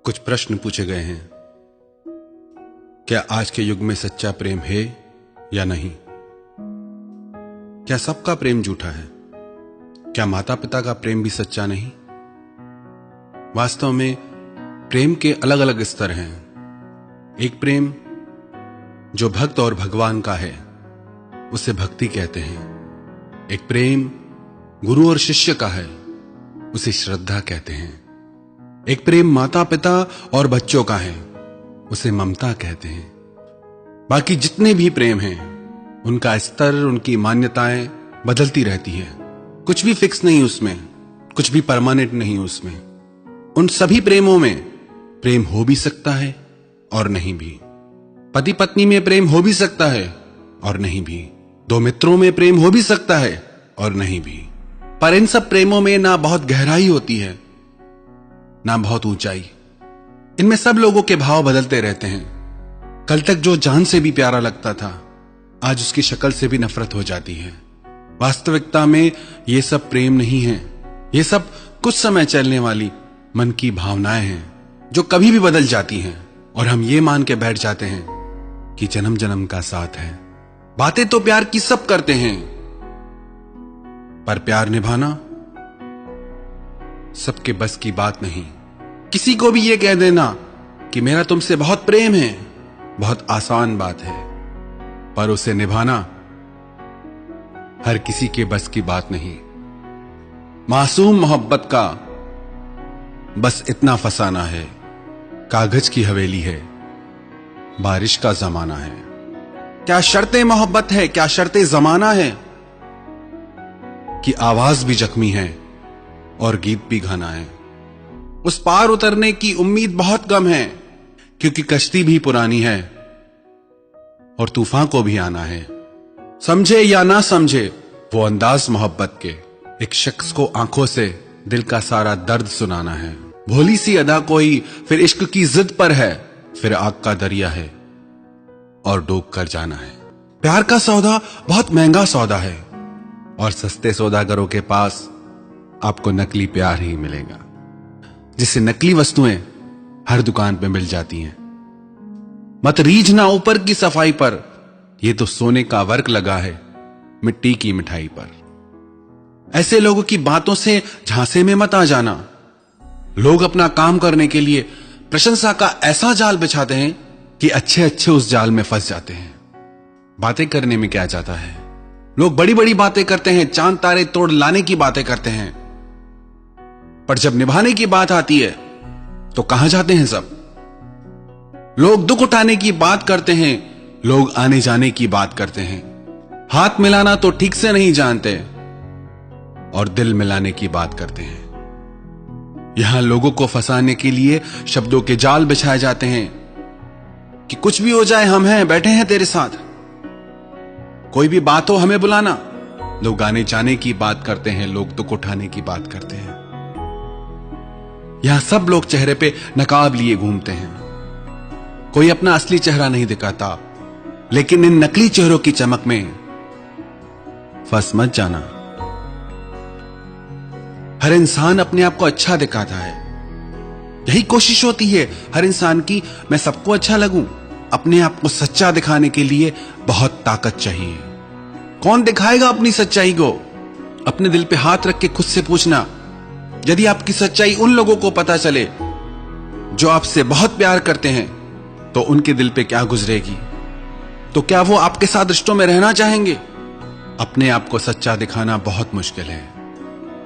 कुछ प्रश्न पूछे गए हैं। क्या आज के युग में सच्चा प्रेम है या नहीं? क्या सबका प्रेम झूठा है? क्या माता पिता का प्रेम भी सच्चा नहीं? वास्तव में प्रेम के अलग अलग स्तर हैं। एक प्रेम जो भक्त और भगवान का है, उसे भक्ति कहते हैं। एक प्रेम गुरु और शिष्य का है, उसे श्रद्धा कहते हैं। एक प्रेम माता पिता और बच्चों का है, उसे ममता कहते हैं। बाकी जितने भी प्रेम हैं, उनका स्तर, उनकी मान्यताएं बदलती रहती है। कुछ भी फिक्स नहीं उसमें, कुछ भी परमानेंट नहीं उसमें। उन सभी प्रेमों में प्रेम हो भी सकता है और नहीं भी। पति पत्नी में प्रेम हो भी सकता है और नहीं भी। दो मित्रों में प्रेम हो भी सकता है और नहीं भी। पर इन सब प्रेमों में ना बहुत गहराई होती है, ना बहुत ऊंचाई। इनमें सब लोगों के भाव बदलते रहते हैं। कल तक जो जान से भी प्यारा लगता था, आज उसकी शक्ल से भी नफरत हो जाती है। वास्तविकता में ये सब प्रेम नहीं है। ये सब कुछ समय चलने वाली मन की भावनाएं हैं, जो कभी भी बदल जाती हैं, और हम ये मान के बैठ जाते हैं कि जन्म जन्म का साथ है। बातें तो प्यार की सब करते हैं, पर प्यार निभाना सबके बस की बात नहीं। किसी को भी यह कह देना कि मेरा तुमसे बहुत प्रेम है, बहुत आसान बात है, पर उसे निभाना हर किसी के बस की बात नहीं। मासूम मोहब्बत का बस इतना फसाना है, कागज की हवेली है, बारिश का जमाना है। क्या शर्तें मोहब्बत है, क्या शर्तें जमाना है, कि आवाज भी जख्मी है और गीत भी गाना है। उस पार उतरने की उम्मीद बहुत कम है, क्योंकि कश्ती भी पुरानी है और तूफान को भी आना है। समझे या ना समझे, वो अंदाज मोहब्बत के, एक शख्स को आंखों से दिल का सारा दर्द सुनाना है। भोली सी अदा कोई, फिर इश्क की जिद पर है, फिर आग का दरिया है और डूब कर जाना है। प्यार का सौदा बहुत महंगा सौदा है, और सस्ते सौदागरों के पास आपको नकली प्यार ही मिलेगा, जिससे नकली वस्तुएं हर दुकान पे मिल जाती हैं। मत रीझना ऊपर की सफाई पर, यह तो सोने का वर्क लगा है मिट्टी की मिठाई पर। ऐसे लोगों की बातों से झांसे में मत आ जाना। लोग अपना काम करने के लिए प्रशंसा का ऐसा जाल बिछाते हैं कि अच्छे अच्छे उस जाल में फंस जाते हैं। बातें करने में क्या जाता है? लोग बड़ी बड़ी बातें करते हैं, चांद तारे तोड़ लाने की बातें करते हैं, पर जब निभाने की बात आती है तो कहां जाते हैं सब? लोग दुख उठाने की बात करते हैं, लोग आने जाने की बात करते हैं, हाथ मिलाना तो ठीक से नहीं जानते और दिल मिलाने की बात करते हैं। यहां लोगों को फंसाने के लिए शब्दों के जाल बिछाए जाते हैं कि कुछ भी हो जाए, हम हैं, बैठे हैं तेरे साथ, कोई भी बात हो हमें बुलाना। लोग आने जाने की बात करते हैं, लोग दुख उठाने की बात करते हैं। यहां सब लोग चेहरे पे नकाब लिए घूमते हैं। कोई अपना असली चेहरा नहीं दिखाता, लेकिन इन नकली चेहरों की चमक में फंस मत जाना। हर इंसान अपने आप को अच्छा दिखाता है। यही कोशिश होती है हर इंसान की, मैं सबको अच्छा लगूं। अपने आप को सच्चा दिखाने के लिए बहुत ताकत चाहिए। कौन दिखाएगा अपनी सच्चाई को? अपने दिल पे हाथ रख के खुद से पूछना, यदि आपकी सच्चाई उन लोगों को पता चले जो आपसे बहुत प्यार करते हैं, तो उनके दिल पे क्या गुजरेगी? तो क्या वो आपके साथ रिश्तों में रहना चाहेंगे? अपने आप को सच्चा दिखाना बहुत मुश्किल है,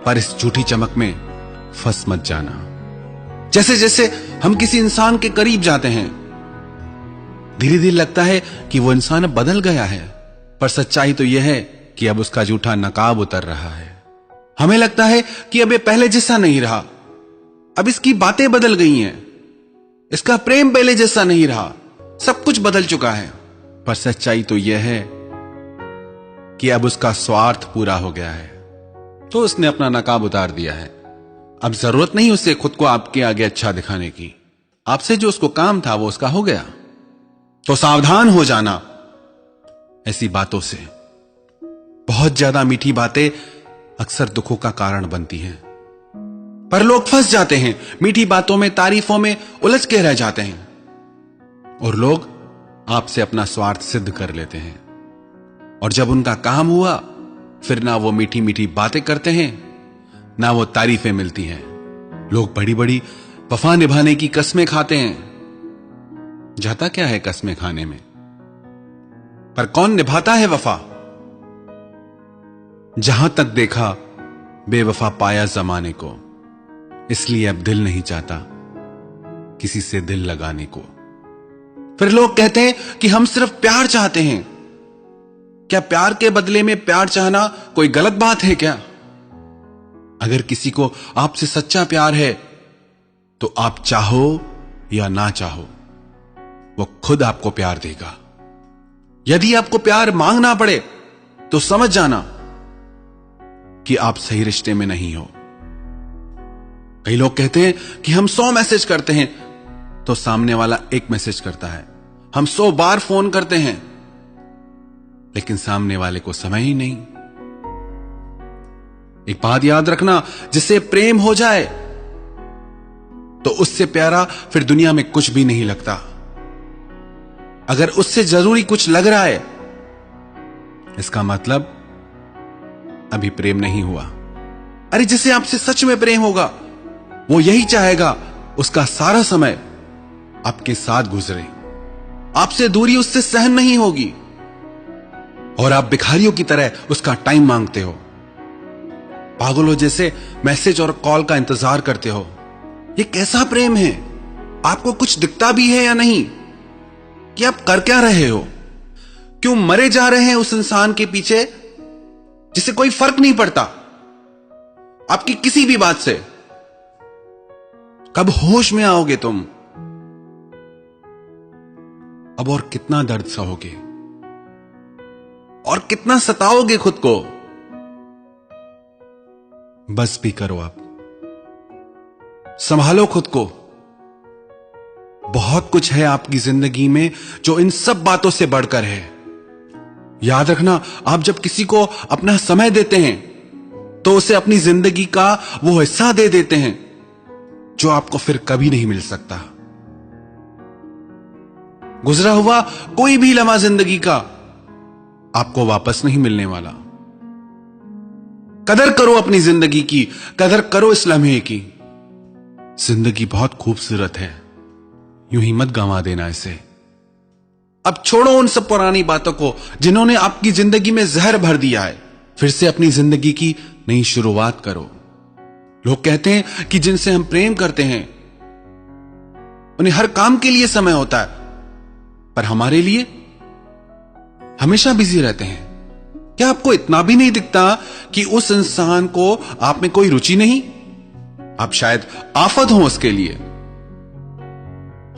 पर इस झूठी चमक में फंस मत जाना। जैसे जैसे हम किसी इंसान के करीब जाते हैं, धीरे धीरे लगता है कि वो इंसान अब बदल गया है, पर सच्चाई तो यह है कि अब उसका झूठा नकाब उतर रहा है। हमें लगता है कि अब ये पहले जैसा नहीं रहा, अब इसकी बातें बदल गई हैं, इसका प्रेम पहले जैसा नहीं रहा, सब कुछ बदल चुका है। पर सच्चाई तो यह है कि अब उसका स्वार्थ पूरा हो गया है, तो उसने अपना नकाब उतार दिया है। अब जरूरत नहीं उसे खुद को आपके आगे अच्छा दिखाने की। आपसे जो उसको काम था वो उसका हो गया। तो सावधान हो जाना ऐसी बातों से। बहुत ज्यादा मीठी बातें अक्सर दुखों का कारण बनती हैं। पर लोग फंस जाते हैं, मीठी बातों में, तारीफों में उलझ के रह जाते हैं, और लोग आपसे अपना स्वार्थ सिद्ध कर लेते हैं। और जब उनका काम हुआ, फिर ना वो मीठी मीठी बातें करते हैं, ना वो तारीफें मिलती हैं। लोग बड़ी बड़ी वफा निभाने की कस्में खाते हैं। जाता क्या है कस्में खाने में, पर कौन निभाता है वफा? जहां तक देखा बेवफा पाया जमाने को, इसलिए अब दिल नहीं चाहता किसी से दिल लगाने को। फिर लोग कहते हैं कि हम सिर्फ प्यार चाहते हैं। क्या प्यार के बदले में प्यार चाहना कोई गलत बात है क्या? अगर किसी को आपसे सच्चा प्यार है, तो आप चाहो या ना चाहो, वो खुद आपको प्यार देगा। यदि आपको प्यार मांगना पड़े, तो समझ जाना कि आप सही रिश्ते में नहीं हो। कई लोग कहते हैं कि हम 100 मैसेज करते हैं, तो सामने वाला एक मैसेज करता है। हम 100 बार फोन करते हैं, लेकिन सामने वाले को समय ही नहीं। एक बात याद रखना, जिससे प्रेम हो जाए, तो उससे प्यारा फिर दुनिया में कुछ भी नहीं लगता। अगर उससे जरूरी कुछ लग रहा है, इसका मतलब अभी प्रेम नहीं हुआ। अरे जिसे आपसे सच में प्रेम होगा, वो यही चाहेगा उसका सारा समय आपके साथ गुजरे। आपसे दूरी उससे सहन नहीं होगी, और आप भिखारियों की तरह उसका टाइम मांगते हो, पागलों जैसे मैसेज और कॉल का इंतजार करते हो। ये कैसा प्रेम है? आपको कुछ दिखता भी है या नहीं कि आप कर क्या रहे हो? क्यों मरे जा रहे हैं उस इंसान के पीछे जिसे कोई फर्क नहीं पड़ता आपकी किसी भी बात से? कब होश में आओगे तुम? अब और कितना दर्द सहोगे, और कितना सताओगे खुद को? बस भी करो, आप संभालो खुद को। बहुत कुछ है आपकी जिंदगी में जो इन सब बातों से बढ़कर है। याद रखना, आप जब किसी को अपना समय देते हैं, तो उसे अपनी जिंदगी का वो हिस्सा दे देते हैं जो आपको फिर कभी नहीं मिल सकता। गुजरा हुआ कोई भी लम्हा जिंदगी का आपको वापस नहीं मिलने वाला। कदर करो अपनी जिंदगी की, कदर करो इस लम्हे की। जिंदगी बहुत खूबसूरत है, यूं ही मत गंवा देना इसे। अब छोड़ो उन सब पुरानी बातों को जिन्होंने आपकी जिंदगी में जहर भर दिया है। फिर से अपनी जिंदगी की नई शुरुआत करो। लोग कहते हैं कि जिनसे हम प्रेम करते हैं, उन्हें हर काम के लिए समय होता है, पर हमारे लिए हमेशा बिजी रहते हैं। क्या आपको इतना भी नहीं दिखता कि उस इंसान को आप में कोई रुचि नहीं? आप शायद आफत हो उसके लिए।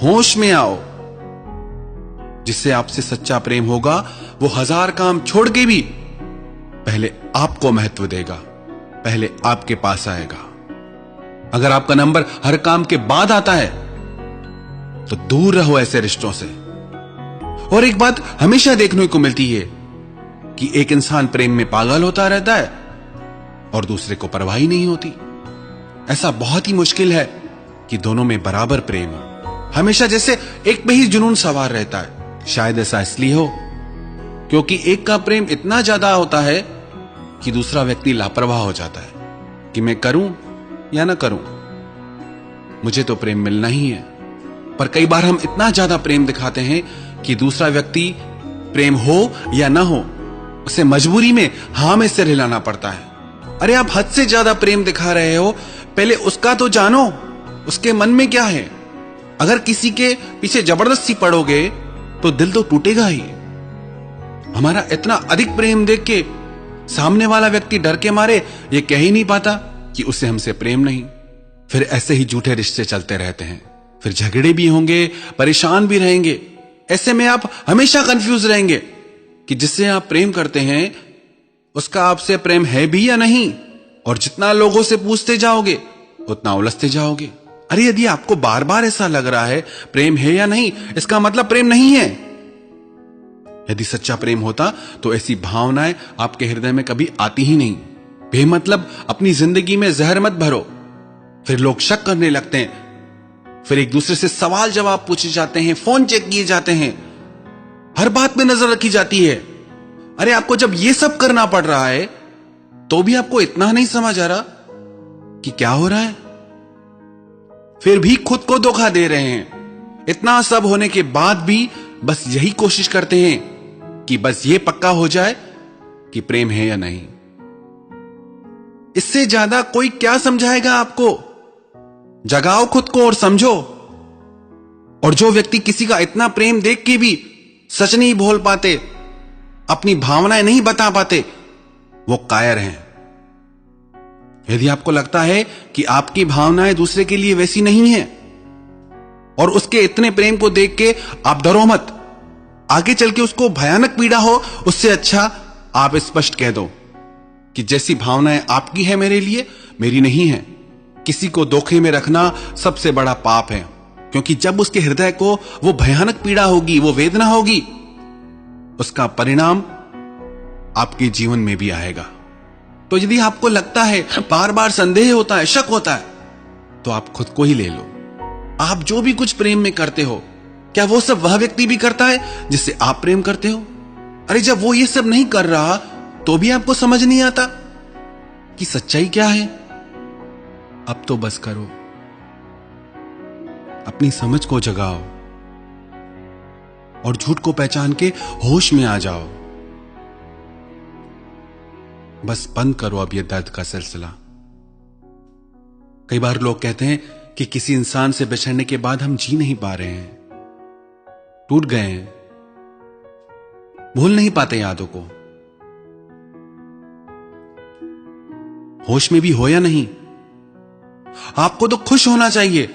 होश में आओ। जिससे आपसे सच्चा प्रेम होगा, वो 1000 काम छोड़ के भी पहले आपको महत्व देगा, पहले आपके पास आएगा। अगर आपका नंबर हर काम के बाद आता है, तो दूर रहो ऐसे रिश्तों से। और एक बात हमेशा देखने को मिलती है कि एक इंसान प्रेम में पागल होता रहता है और दूसरे को परवाह ही नहीं होती। ऐसा बहुत ही मुश्किल है कि दोनों में बराबर प्रेम हो। हमेशा जैसे एक पे ही जुनून सवार रहता है। शायद ऐसा इसलिए हो क्योंकि एक का प्रेम इतना ज्यादा होता है कि दूसरा व्यक्ति लापरवाह हो जाता है कि मैं करूं या ना करूं, मुझे तो प्रेम मिलना ही है। पर कई बार हम इतना ज्यादा प्रेम दिखाते हैं कि दूसरा व्यक्ति प्रेम हो या ना हो, उसे मजबूरी में हां में सिर हिलाना पड़ता है। अरे आप हद से ज्यादा प्रेम दिखा रहे हो, पहले उसका तो जानो, उसके मन में क्या है। अगर किसी के पीछे जबरदस्ती पड़ोगे तो दिल तो टूटेगा ही। हमारा इतना अधिक प्रेम देख के सामने वाला व्यक्ति डर के मारे ये कह ही नहीं पाता कि उसे हमसे प्रेम नहीं। फिर ऐसे ही झूठे रिश्ते चलते रहते हैं, फिर झगड़े भी होंगे, परेशान भी रहेंगे। ऐसे में आप हमेशा कंफ्यूज रहेंगे कि जिससे आप प्रेम करते हैं उसका आपसे प्रेम है भी या नहीं। और जितना लोगों से पूछते जाओगे उतना उलझते जाओगे। अरे यदि आपको बार बार ऐसा लग रहा है प्रेम है या नहीं, इसका मतलब प्रेम नहीं है। यदि सच्चा प्रेम होता तो ऐसी भावनाएं आपके हृदय में कभी आती ही नहीं। बेमतलब अपनी जिंदगी में जहर मत भरो। फिर लोग शक करने लगते हैं, फिर एक दूसरे से सवाल जवाब पूछे जाते हैं, फोन चेक किए जाते हैं, हर बात में नजर रखी जाती है। अरे आपको जब ये सब करना पड़ रहा है तो भी आपको इतना नहीं समझ आ रहा कि क्या हो रहा है? फिर भी खुद को धोखा दे रहे हैं। इतना सब होने के बाद भी बस यही कोशिश करते हैं कि बस ये पक्का हो जाए कि प्रेम है या नहीं। इससे ज्यादा कोई क्या समझाएगा आपको? जगाओ खुद को और समझो। और जो व्यक्ति किसी का इतना प्रेम देख के भी सच नहीं बोल पाते, अपनी भावनाएं नहीं बता पाते, वो कायर हैं। यदि आपको लगता है कि आपकी भावनाएं दूसरे के लिए वैसी नहीं है और उसके इतने प्रेम को देख के आप डरो मत, आगे चल के उसको भयानक पीड़ा हो, उससे अच्छा आप स्पष्ट कह दो कि जैसी भावनाएं आपकी है मेरे लिए, मेरी नहीं है। किसी को धोखे में रखना सबसे बड़ा पाप है, क्योंकि जब उसके हृदय को वो भयानक पीड़ा होगी, वो वेदना होगी, उसका परिणाम आपके जीवन में भी आएगा। तो यदि आपको लगता है, बार बार संदेह होता है, शक होता है, तो आप खुद को ही ले लो। आप जो भी कुछ प्रेम में करते हो, क्या वो सब वह व्यक्ति भी करता है जिससे आप प्रेम करते हो? अरे जब वो ये सब नहीं कर रहा तो भी आपको समझ नहीं आता कि सच्चाई क्या है? अब तो बस करो, अपनी समझ को जगाओ और झूठ को पहचान के होश में आ जाओ। बस बंद करो अब ये दर्द का सिलसिला। कई बार लोग कहते हैं कि किसी इंसान से बिछड़ने के बाद हम जी नहीं पा रहे हैं, टूट गए हैं, भूल नहीं पाते यादों को। होश में भी हो या नहीं, आपको तो खुश होना चाहिए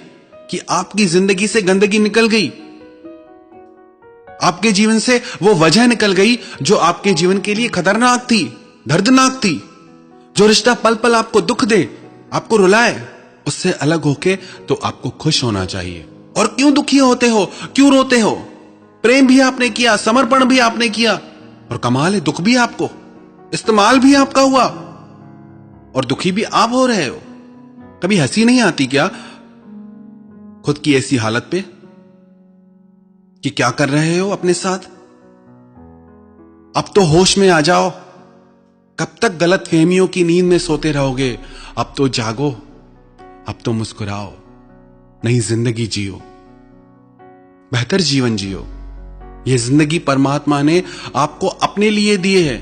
कि आपकी जिंदगी से गंदगी निकल गई, आपके जीवन से वो वजह निकल गई जो आपके जीवन के लिए खतरनाक थी, दर्दनाक थी। जो रिश्ता पल पल आपको दुख दे, आपको रुलाए, उससे अलग होके तो आपको खुश होना चाहिए। और क्यों दुखी होते हो, क्यों रोते हो? प्रेम भी आपने किया, समर्पण भी आपने किया, और कमाल है दुख भी आपको, इस्तेमाल भी आपका हुआ, और दुखी भी आप हो रहे हो। कभी हंसी नहीं आती क्या खुद की ऐसी हालत पे कि क्या कर रहे हो अपने साथ? अब तो होश में आ जाओ। कब तक गलत फहमियों की नींद में सोते रहोगे? अब तो जागो, अब तो मुस्कुराओ, नई जिंदगी जियो, बेहतर जीवन जियो। यह जिंदगी परमात्मा ने आपको अपने लिए दिए है।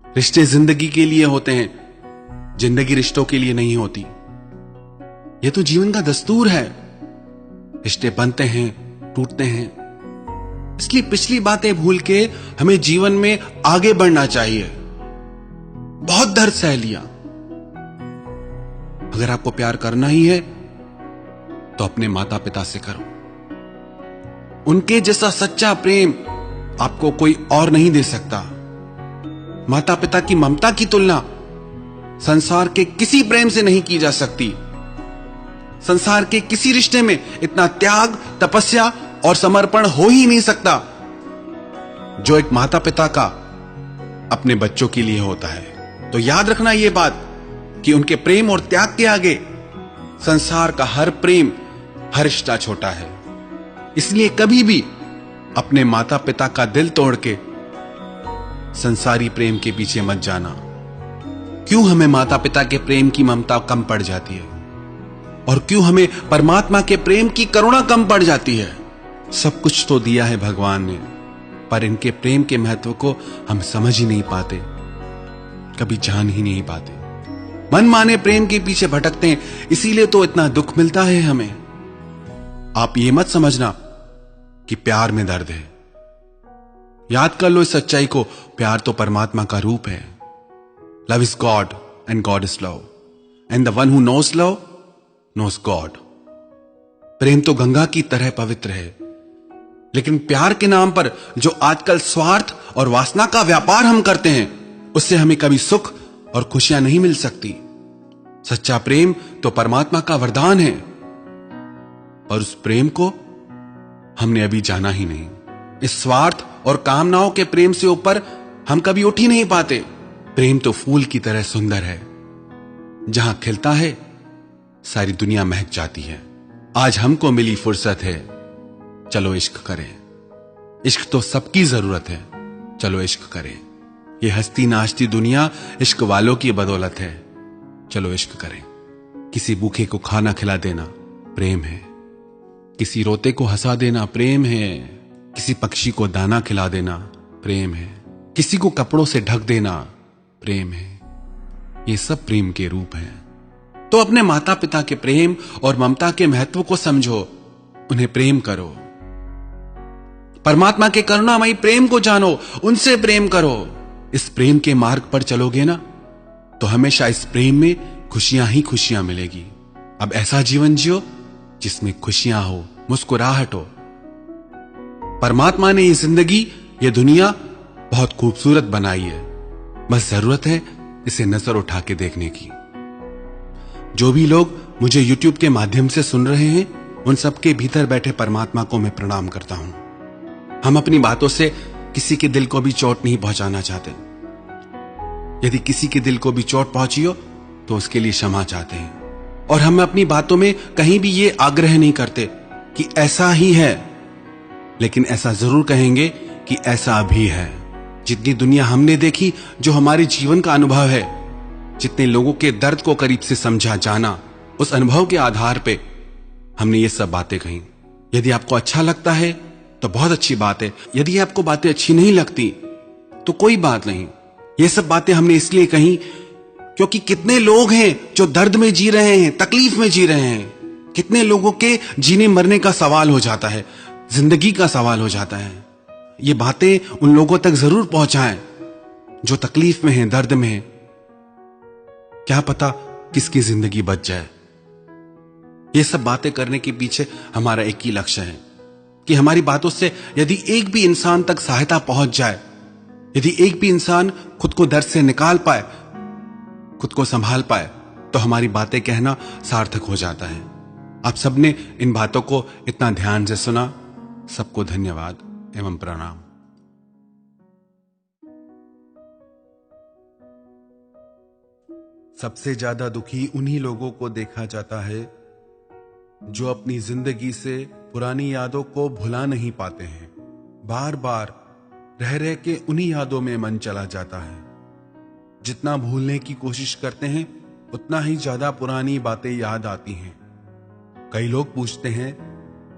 रिश्ते जिंदगी के लिए होते हैं, जिंदगी रिश्तों के लिए नहीं होती। यह तो जीवन का दस्तूर है। रिश्ते बनते हैं, टूटते हैं, इसलिए पिछली बातें भूल के हमें जीवन में आगे बढ़ना चाहिए। बहुत दर्द सह लिया। अगर आपको प्यार करना ही है तो अपने माता पिता से करो। उनके जैसा सच्चा प्रेम आपको कोई और नहीं दे सकता। माता पिता की ममता की तुलना संसार के किसी प्रेम से नहीं की जा सकती। संसार के किसी रिश्ते में इतना त्याग, तपस्या और समर्पण हो ही नहीं सकता जो एक माता पिता का अपने बच्चों के लिए होता है। तो याद रखना यह बात कि उनके प्रेम और त्याग के आगे संसार का हर प्रेम, हर रिश्ता छोटा है। इसलिए कभी भी अपने माता पिता का दिल तोड़ के संसारी प्रेम के पीछे मत जाना। क्यों हमें माता पिता के प्रेम की ममता कम पड़ जाती है, और क्यों हमें परमात्मा के प्रेम की करुणा कम पड़ जाती है? सब कुछ तो दिया है भगवान ने, पर इनके प्रेम के महत्व को हम समझ ही नहीं पाते, कभी जान ही नहीं पाते। मन माने प्रेम के पीछे भटकते हैं, इसीलिए तो इतना दुख मिलता है हमें। आप ये मत समझना कि प्यार में दर्द है। याद कर लो इस सच्चाई को, प्यार तो परमात्मा का रूप है। Love is God and God is love, and the one who knows love knows God. प्रेम तो गंगा की तरह पवित्र है, लेकिन प्यार के नाम पर जो आजकल स्वार्थ और वासना का व्यापार हम करते हैं, उससे हमें कभी सुख और खुशियां नहीं मिल सकती। सच्चा प्रेम तो परमात्मा का वरदान है, पर उस प्रेम को हमने अभी जाना ही नहीं। इस स्वार्थ और कामनाओं के प्रेम से ऊपर हम कभी उठ ही नहीं पाते। प्रेम तो फूल की तरह सुंदर है, जहां खिलता है सारी दुनिया महक जाती है। आज हमको मिली फुर्सत है, चलो इश्क करें। इश्क तो सबकी जरूरत है, चलो इश्क करें। ये हंसती नाचती दुनिया इश्क वालों की बदौलत है, चलो इश्क करें। किसी भूखे को खाना खिला देना प्रेम है, किसी रोते को हंसा देना प्रेम है, किसी पक्षी को दाना खिला देना प्रेम है, किसी को कपड़ों से ढक देना प्रेम है। ये सब प्रेम के रूप हैं। तो अपने माता पिता के प्रेम और ममता के महत्व को समझो, उन्हें प्रेम करो। परमात्मा के करुणामयी प्रेम को जानो, उनसे प्रेम करो। इस प्रेम के मार्ग पर चलोगे ना, तो हमेशा इस प्रेम में खुशियां ही खुशियां मिलेगी। अब ऐसा जीवन जियो जिसमें खुशियां हो, मुस्कुराहट हो। परमात्मा ने ये जिंदगी, ये दुनिया बहुत खूबसूरत बनाई है, बस जरूरत है इसे नजर उठा के देखने की। जो भी लोग मुझे YouTube के माध्यम से सुन रहे हैं, उन सबके भीतर बैठे परमात्मा को मैं प्रणाम करता हूं। हम अपनी बातों से किसी के दिल को भी चोट नहीं पहुंचाना चाहते। यदि किसी के दिल को भी चोट पहुंची हो तो उसके लिए क्षमा चाहते हैं। और हम अपनी बातों में कहीं भी ये आग्रह नहीं करते कि ऐसा ही है, लेकिन ऐसा जरूर कहेंगे कि ऐसा भी है। जितनी दुनिया हमने देखी, जो हमारे जीवन का अनुभव है, जितने लोगों के दर्द को करीब से समझा जाना, उस अनुभव के आधार पे हमने ये सब बातें कही। यदि आपको अच्छा लगता है तो बहुत अच्छी बात है, यदि आपको बातें अच्छी नहीं लगती तो कोई बात नहीं। ये सब बातें हमने इसलिए कही क्योंकि कितने लोग हैं जो दर्द में जी रहे हैं, तकलीफ में जी रहे हैं। कितने लोगों के जीने मरने का सवाल हो जाता है, जिंदगी का सवाल हो जाता है। ये बातें उन लोगों तक जरूर पहुंचाएं जो तकलीफ में हैं, दर्द में हैं। क्या पता किसकी जिंदगी बच जाए। ये सब बातें करने के पीछे हमारा एक ही लक्ष्य है कि हमारी बातों से यदि एक भी इंसान तक सहायता पहुंच जाए, यदि एक भी इंसान खुद को दर्द से निकाल पाए, खुद को संभाल पाए, तो हमारी बातें कहना सार्थक हो जाता है। आप सबने इन बातों को इतना ध्यान से सुना, सबको धन्यवाद एवं प्रणाम। सबसे ज्यादा दुखी उन्हीं लोगों को देखा जाता है जो अपनी जिंदगी से पुरानी यादों को भुला नहीं पाते हैं। बार बार रह रह के उन्हीं यादों में मन चला जाता है। जितना भूलने की कोशिश करते हैं, उतना ही ज्यादा पुरानी बातें याद आती हैं। कई लोग पूछते हैं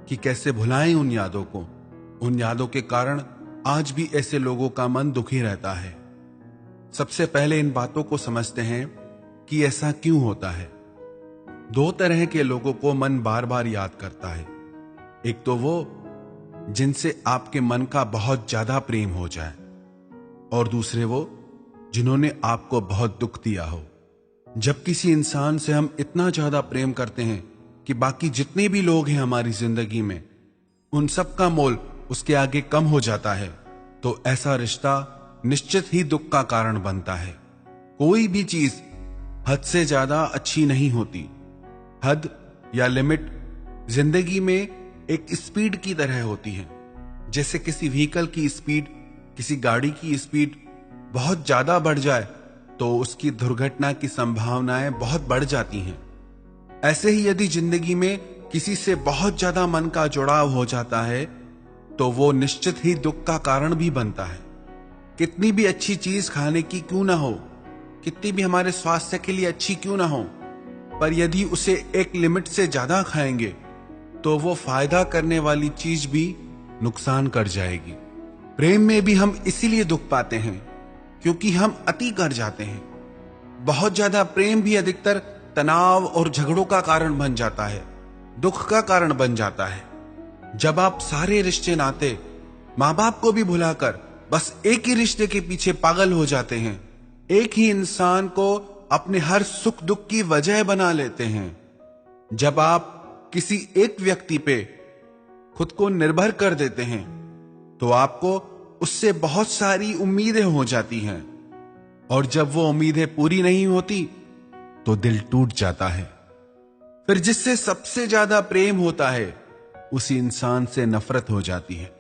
कि कैसे भुलाएं उन यादों को। उन यादों के कारण आज भी ऐसे लोगों का मन दुखी रहता है। सबसे पहले इन बातों को समझते हैं कि ऐसा क्यों होता है। दो तरह के लोगों को मन बार बार याद करता है। एक तो वो जिनसे आपके मन का बहुत ज्यादा प्रेम हो जाए, और दूसरे वो जिन्होंने आपको बहुत दुख दिया हो। जब किसी इंसान से हम इतना ज्यादा प्रेम करते हैं कि बाकी जितने भी लोग हैं हमारी जिंदगी में, उन सब का मोल उसके आगे कम हो जाता है, तो ऐसा रिश्ता निश्चित ही दुख का कारण बनता है। कोई भी चीज हद से ज्यादा अच्छी नहीं होती। हद या लिमिट जिंदगी में एक स्पीड की तरह होती है। जैसे किसी व्हीकल की स्पीड, किसी गाड़ी की स्पीड बहुत ज्यादा बढ़ जाए तो उसकी दुर्घटना की संभावनाएं बहुत बढ़ जाती हैं। ऐसे ही यदि जिंदगी में किसी से बहुत ज्यादा मन का जुड़ाव हो जाता है तो वो निश्चित ही दुख का कारण भी बनता है। कितनी भी अच्छी चीज खाने की क्यों ना हो, कितनी भी हमारे स्वास्थ्य के लिए अच्छी क्यों ना हो, पर यदि उसे एक लिमिट से ज्यादा खाएंगे तो वो फायदा करने वाली चीज भी नुकसान कर जाएगी। प्रेम में भी हम इसीलिए दुख पाते हैं क्योंकि हम अति कर जाते हैं। बहुत ज्यादा प्रेम भी अधिकतर तनाव और झगड़ों का कारण बन जाता है, दुख का कारण बन जाता है। जब आप सारे रिश्ते नाते, माँ बाप को भी भुलाकर बस एक ही रिश्ते के पीछे पागल हो जाते हैं, एक ही इंसान को अपने हर सुख दुख की वजह बना लेते हैं, जब आप किसी एक व्यक्ति पे खुद को निर्भर कर देते हैं तो आपको उससे बहुत सारी उम्मीदें हो जाती हैं, और जब वो उम्मीदें पूरी नहीं होती तो दिल टूट जाता है। फिर जिससे सबसे ज्यादा प्रेम होता है उसी इंसान से नफरत हो जाती है।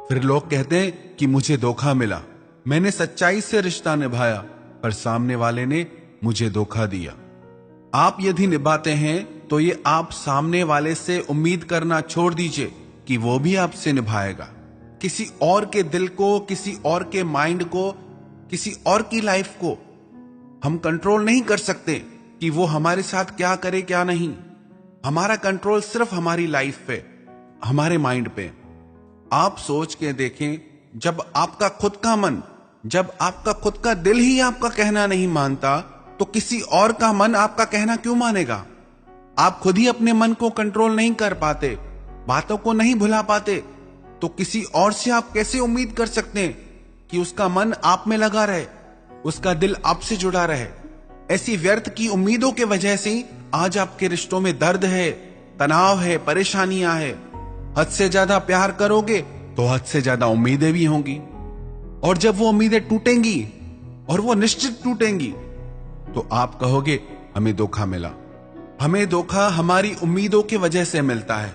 फिर लोग कहते हैं कि मुझे धोखा मिला, मैंने सच्चाई से रिश्ता निभाया पर सामने वाले ने मुझे धोखा दिया। आप यदि निभाते हैं तो ये आप सामने वाले से उम्मीद करना छोड़ दीजिए कि वो भी आपसे निभाएगा। किसी और के दिल को, किसी और के माइंड को, किसी और की लाइफ को हम कंट्रोल नहीं कर सकते कि वो हमारे साथ क्या करे क्या नहीं। हमारा कंट्रोल सिर्फ हमारी लाइफ पे, हमारे माइंड पे। आप सोच के देखें, जब आपका खुद का मन, जब आपका खुद का दिल ही आपका कहना नहीं मानता, तो किसी और का मन आपका कहना क्यों मानेगा? आप खुद ही अपने मन को कंट्रोल नहीं कर पाते, बातों को नहीं भुला पाते, तो किसी और से आप कैसे उम्मीद कर सकते हैं कि उसका मन आप में लगा रहे, उसका दिल आपसे जुड़ा रहे? ऐसी व्यर्थ की उम्मीदों के वजह से आज आपके रिश्तों में दर्द है, तनाव है, परेशानियां है। हद से ज्यादा प्यार करोगे तो हद से ज्यादा उम्मीदें भी होंगी, और जब वो उम्मीदें टूटेंगी, और वो निश्चित टूटेंगी, तो आप कहोगे हमें धोखा मिला। हमें धोखा हमारी उम्मीदों की वजह से मिलता है।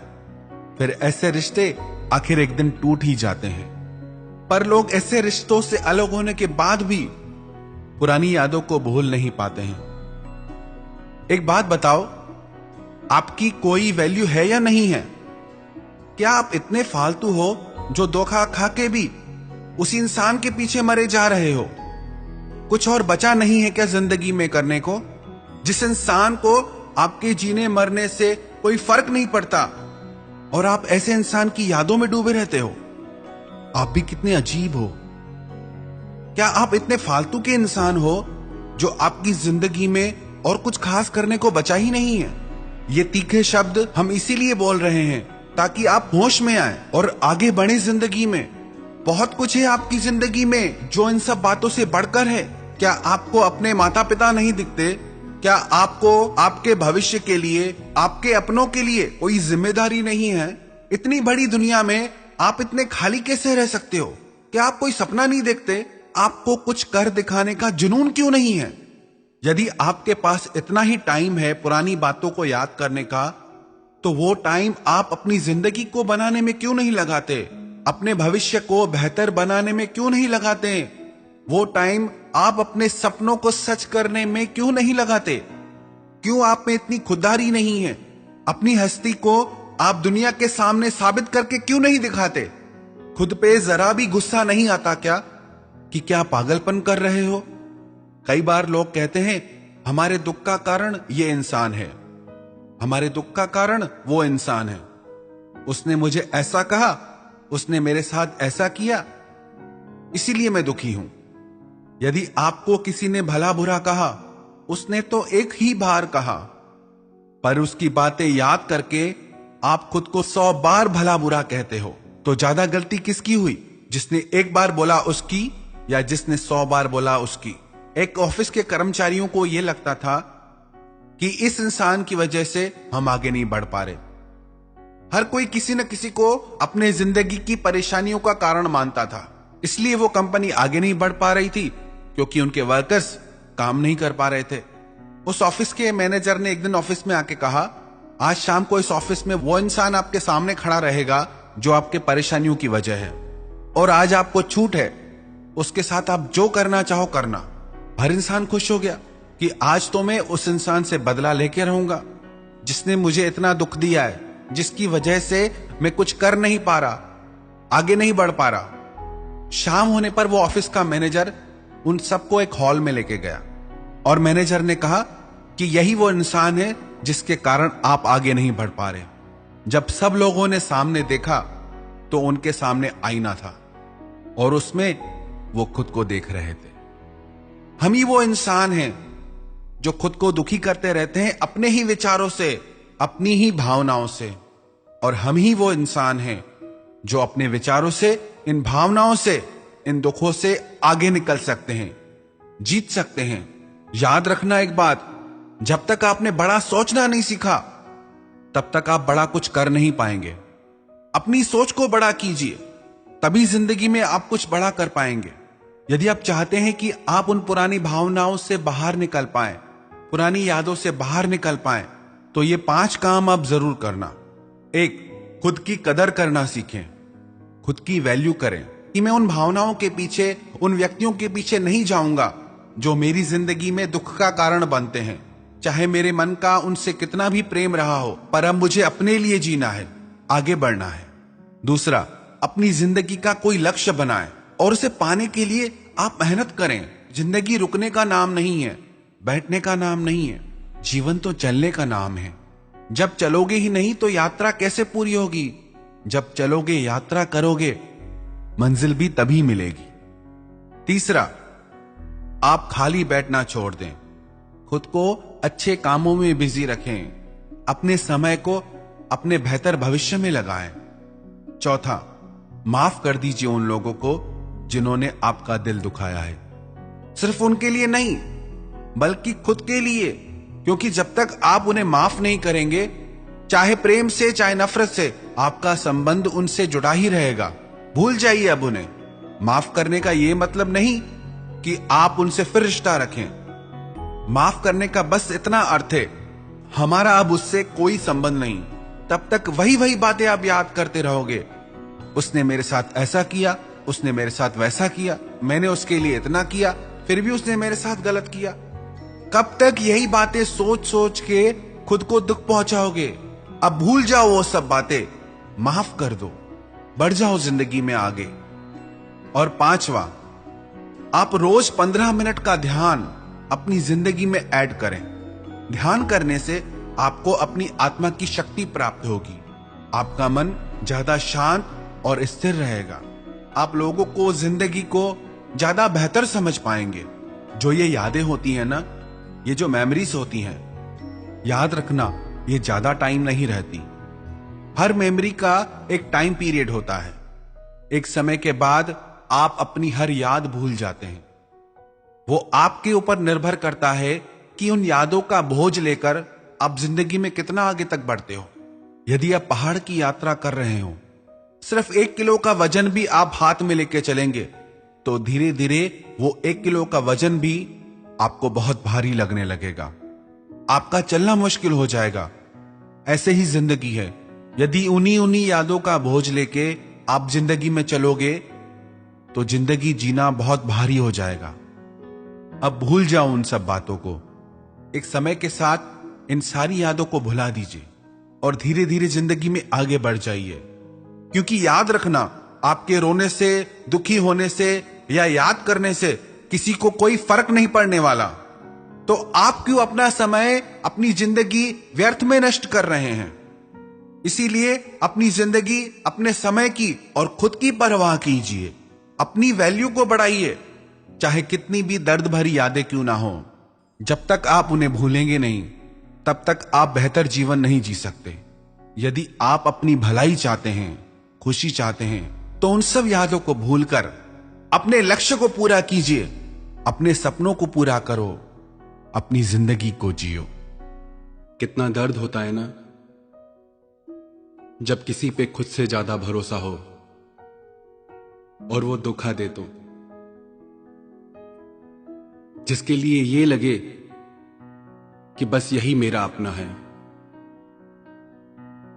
फिर ऐसे रिश्ते आखिर एक दिन टूट ही जाते हैं। पर लोग ऐसे रिश्तों से अलग होने के बाद भी पुरानी यादों को भूल नहीं पाते हैं। एक बात बताओ, आपकी कोई वैल्यू है या नहीं है? क्या आप इतने फालतू हो जो धोखा खा के भी उसी इंसान के पीछे मरे जा रहे हो? कुछ और बचा नहीं है क्या जिंदगी में करने को? जिस इंसान को आपके जीने मरने से कोई फर्क नहीं पड़ता, और आप ऐसे इंसान की यादों में डूबे रहते हो। आप भी कितने अजीब हो। क्या आप इतने फालतू के इंसान हो जो आपकी जिंदगी में और कुछ खास करने को बचा ही नहीं है? ये तीखे शब्द हम इसीलिए बोल रहे हैं ताकि आप होश में आए और आगे बढ़े जिंदगी में। बहुत कुछ है आपकी जिंदगी में जो इन सब बातों से बढ़कर है। क्या आपको अपने माता पिता नहीं दिखते? क्या आपको आपके भविष्य के लिए, आपके अपनों के लिए कोई जिम्मेदारी नहीं है? इतनी बड़ी दुनिया में आप इतने खाली कैसे रह सकते हो? क्या आप कोई सपना नहीं देखते? आपको कुछ कर दिखाने का जुनून क्यों नहीं है? यदि आपके पास इतना ही टाइम है पुरानी बातों को याद करने का, तो वो टाइम आप अपनी जिंदगी को बनाने में क्यों नहीं लगाते? अपने भविष्य को बेहतर बनाने में क्यों नहीं लगाते? वो टाइम आप अपने सपनों को सच करने में क्यों नहीं लगाते? क्यों आप में इतनी खुददारी नहीं है? अपनी हस्ती को आप दुनिया के सामने साबित करके क्यों नहीं दिखाते? खुद पे जरा भी गुस्सा नहीं आता क्या कि क्या पागलपन कर रहे हो? कई बार लोग कहते हैं हमारे दुख का कारण ये इंसान है, हमारे दुख का कारण वो इंसान है, उसने मुझे ऐसा कहा, उसने मेरे साथ ऐसा किया, इसीलिए मैं दुखी हूं। यदि आपको किसी ने भला बुरा कहा, उसने तो एक ही बार कहा, पर उसकी बातें याद करके आप खुद को 100 बार भला बुरा कहते हो, तो ज्यादा गलती किसकी हुई? जिसने एक बार बोला उसकी, या जिसने 100 बार बोला उसकी? एक ऑफिस के कर्मचारियों को यह लगता था कि इस इंसान की वजह से हम आगे नहीं बढ़ पा रहे। हर कोई किसी न किसी को अपने जिंदगी की परेशानियों का कारण मानता था, इसलिए वो कंपनी आगे नहीं बढ़ पा रही थी, क्योंकि उनके वर्कर्स काम नहीं कर पा रहे थे। उस ऑफिस के मैनेजर ने एक दिन ऑफिस में आके कहा, आज शाम को इस ऑफिस में वो इंसान आपके सामने खड़ा रहेगा जो आपके परेशानियों की वजह है, और आज आपको छूट है, उसके साथ आप जो करना चाहो करना। हर इंसान खुश हो गया कि आज तो मैं उस इंसान से बदला लेके रहूंगा जिसने मुझे इतना दुख दिया है, जिसकी वजह से मैं कुछ कर नहीं पा रहा, आगे नहीं बढ़ पा रहा। शाम होने पर वो ऑफिस का मैनेजर उन सबको एक हॉल में लेके गया, और मैनेजर ने कहा कि यही वो इंसान है जिसके कारण आप आगे नहीं बढ़ पा रहे। जब सब लोगों ने सामने देखा तो उनके सामने आईना था, और उसमें वो खुद को देख रहे थे। हम ही वो इंसान हैं जो खुद को दुखी करते रहते हैं अपने ही विचारों से, अपनी ही भावनाओं से, और हम ही वो इंसान हैं जो अपने विचारों से, इन भावनाओं से, इन दुखों से आगे निकल सकते हैं, जीत सकते हैं। याद रखना एक बात, जब तक आपने बड़ा सोचना नहीं सीखा, तब तक आप बड़ा कुछ कर नहीं पाएंगे। अपनी सोच को बड़ा कीजिए, तभी जिंदगी में आप कुछ बड़ा कर पाएंगे। यदि आप चाहते हैं कि आप उन पुरानी भावनाओं से बाहर निकल पाएं, पुरानी यादों से बाहर निकल पाएं, तो ये 5 काम आप जरूर करना। 1, खुद की कदर करना सीखें, खुद की वैल्यू करें कि मैं उन भावनाओं के पीछे, उन व्यक्तियों के पीछे नहीं जाऊंगा जो मेरी जिंदगी में दुख का कारण बनते हैं। चाहे मेरे मन का उनसे कितना भी प्रेम रहा हो, पर अब मुझे अपने लिए जीना है, आगे बढ़ना है। दूसरा, अपनी जिंदगी का कोई लक्ष्य बनाएं और उसे पाने के लिए आप मेहनत करें। जिंदगी रुकने का नाम नहीं है, बैठने का नाम नहीं है, जीवन तो चलने का नाम है। जब चलोगे ही नहीं तो यात्रा कैसे पूरी होगी? जब चलोगे, यात्रा करोगे, मंजिल भी तभी मिलेगी। तीसरा, आप खाली बैठना छोड़ दें, खुद को अच्छे कामों में बिजी रखें, अपने समय को अपने बेहतर भविष्य में लगाएं। चौथा, माफ कर दीजिए उन लोगों को जिन्होंने आपका दिल दुखाया है। सिर्फ उनके लिए नहीं, बल्कि खुद के लिए, क्योंकि जब तक आप उन्हें माफ नहीं करेंगे, चाहे प्रेम से चाहे नफरत से, आपका संबंध उनसे जुड़ा ही रहेगा। भूल जाइए अब उन्हें। माफ करने का यह मतलब नहीं कि आप उनसे फिर रिश्ता रखें। माफ करने का बस इतना अर्थ है, हमारा अब उससे कोई संबंध नहीं। तब तक वही बातें आप याद करते रहोगे। उसने मेरे साथ ऐसा किया, उसने मेरे साथ वैसा किया, मैंने उसके लिए इतना किया, फिर भी उसने मेरे साथ गलत किया। कब तक यही बातें सोच सोच के खुद को दुख पहुंचाओगे? अब भूल जाओ वो सब बातें, माफ कर दो, बढ़ जाओ जिंदगी में आगे। और पांचवा, आप रोज 15 मिनट का ध्यान अपनी जिंदगी में ऐड करें। ध्यान करने से आपको अपनी आत्मा की शक्ति प्राप्त होगी, आपका मन ज्यादा शांत और स्थिर रहेगा, आप लोगों को, जिंदगी को ज्यादा बेहतर समझ पाएंगे। जो ये यादें होती हैं ना, ये जो मेमोरीज होती हैं, याद रखना, ये ज्यादा टाइम नहीं रहती। हर मेमोरी का एक टाइम पीरियड होता है। एक समय के बाद आप अपनी हर याद भूल जाते हैं। वो आपके ऊपर निर्भर करता है कि उन यादों का बोझ लेकर आप जिंदगी में कितना आगे तक बढ़ते हो। यदि आप पहाड़ की यात्रा कर रहे हो, सिर्फ 1 किलो का वजन भी आप हाथ में लेके चलेंगे, तो धीरे धीरे वो 1 किलो का वजन भी आपको बहुत भारी लगने लगेगा, आपका चलना मुश्किल हो जाएगा। ऐसे ही जिंदगी है। यदि उन्हीं यादों का बोझ लेके आप जिंदगी में चलोगे, तो जिंदगी जीना बहुत भारी हो जाएगा। अब भूल जाओ उन सब बातों को। एक समय के साथ इन सारी यादों को भुला दीजिए और धीरे धीरे जिंदगी में आगे बढ़ जाइए। क्योंकि याद रखना, आपके रोने से, दुखी होने से या याद करने से किसी को कोई फर्क नहीं पड़ने वाला। तो आप क्यों अपना समय, अपनी जिंदगी व्यर्थ में नष्ट कर रहे हैं? इसीलिए अपनी जिंदगी, अपने समय की और खुद की परवाह कीजिए। अपनी वैल्यू को बढ़ाइए, चाहे कितनी भी दर्द भरी यादें क्यों ना हो। जब तक आप उन्हें भूलेंगे नहीं, तब तक आप बेहतर जीवन नहीं जी सकते। यदि आप अपनी भलाई चाहते हैं, खुशी चाहते हैं, तो उन सब यादों को भूलकर अपने लक्ष्य को पूरा कीजिए, अपने सपनों को पूरा करो, अपनी जिंदगी को जियो। कितना दर्द होता है ना, जब किसी पे खुद से ज्यादा भरोसा हो और वो धोखा दे तो, जिसके लिए ये लगे कि बस यही मेरा अपना है,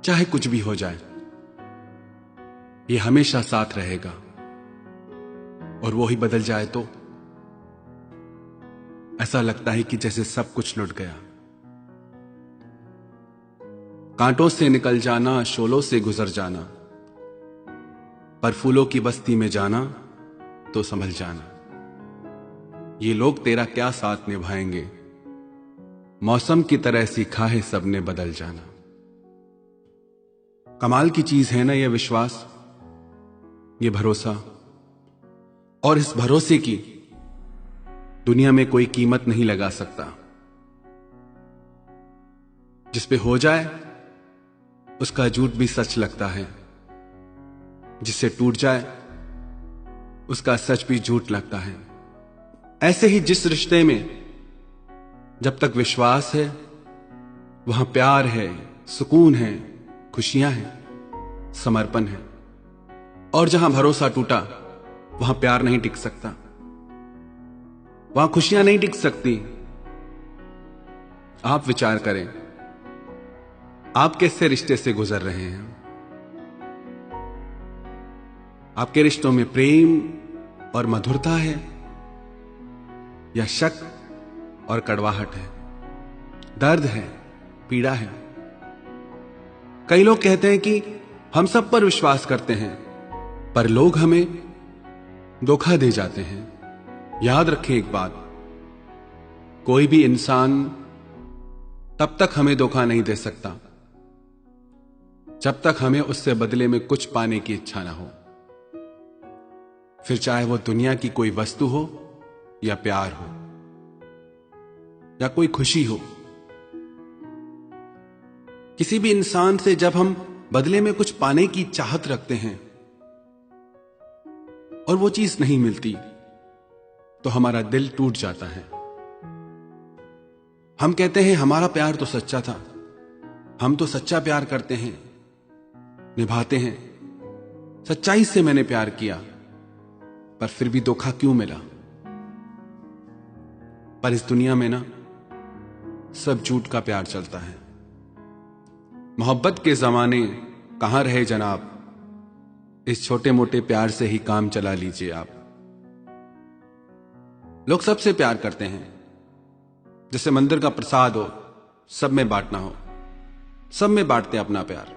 चाहे कुछ भी हो जाए, ये हमेशा साथ रहेगा, और वो ही बदल जाए तो ऐसा लगता है कि जैसे सब कुछ लुट गया। कांटों से निकल जाना, शोलों से गुजर जाना, पर फूलों की बस्ती में जाना तो संभल जाना। ये लोग तेरा क्या साथ निभाएंगे, मौसम की तरह सीखा है सबने बदल जाना। कमाल की चीज है ना ये विश्वास, ये भरोसा, और इस भरोसे की दुनिया में कोई कीमत नहीं लगा सकता। जिस पे हो जाए उसका झूठ भी सच लगता है, जिससे टूट जाए उसका सच भी झूठ लगता है। ऐसे ही जिस रिश्ते में जब तक विश्वास है, वहां प्यार है, सुकून है, खुशियां हैं, समर्पण है, और जहां भरोसा टूटा वहां प्यार नहीं टिक सकता, वहां खुशियां नहीं टिक सकती। आप विचार करें, आप कैसे रिश्ते से गुजर रहे हैं? आपके रिश्तों में प्रेम और मधुरता है या शक और कड़वाहट है? दर्द है, पीड़ा है। कई लोग कहते हैं कि हम सब पर विश्वास करते हैं, पर लोग हमें धोखा दे जाते हैं। याद रखें एक बात, कोई भी इंसान तब तक हमें धोखा नहीं दे सकता जब तक हमें उससे बदले में कुछ पाने की इच्छा ना हो, फिर चाहे वो दुनिया की कोई वस्तु हो या प्यार हो या कोई खुशी हो। किसी भी इंसान से जब हम बदले में कुछ पाने की चाहत रखते हैं और वो चीज नहीं मिलती, तो हमारा दिल टूट जाता है। हम कहते हैं हमारा प्यार तो सच्चा था, हम तो सच्चा प्यार करते हैं, निभाते हैं, सच्चाई से मैंने प्यार किया, पर फिर भी धोखा क्यों मिला। पर इस दुनिया में ना सब झूठ का प्यार चलता है। मोहब्बत के जमाने कहां रहे जनाब, इस छोटे मोटे प्यार से ही काम चला लीजिए आप। लोग सबसे प्यार करते हैं, जैसे मंदिर का प्रसाद हो, सब में बांटना हो, सब में बांटते हैं अपना प्यार।